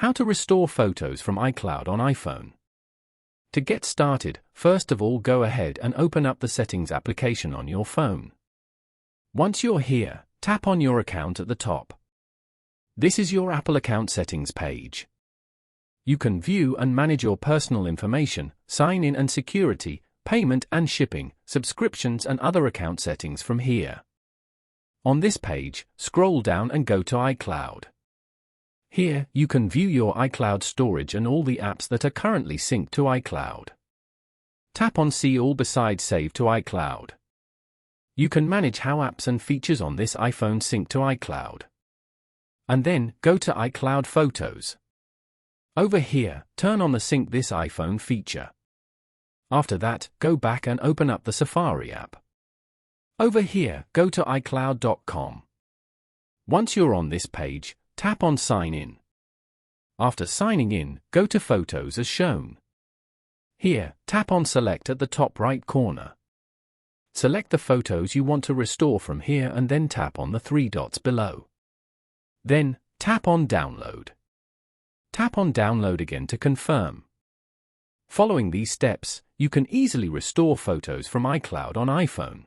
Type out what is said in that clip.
How to restore photos from iCloud on iPhone. To get started, first of all go ahead and open up the Settings application on your phone. Once you're here, tap on your account at the top. This is your Apple account settings page. You can view and manage your personal information, sign in and security, payment and shipping, subscriptions and other account settings from here. On this page, scroll down and go to iCloud. Here, you can view your iCloud storage and all the apps that are currently synced to iCloud. Tap on See All besides Save to iCloud. You can manage how apps and features on this iPhone sync to iCloud. And then, go to iCloud Photos. Over here, turn on the Sync This iPhone feature. After that, go back and open up the Safari app. Over here, go to iCloud.com. Once you're on this page, tap on Sign In. After signing in, go to Photos as shown. Here, tap on Select at the top right corner. Select the photos you want to restore from here and then tap on the three dots below. Then, tap on Download. Tap on Download again to confirm. Following these steps, you can easily restore photos from iCloud on iPhone.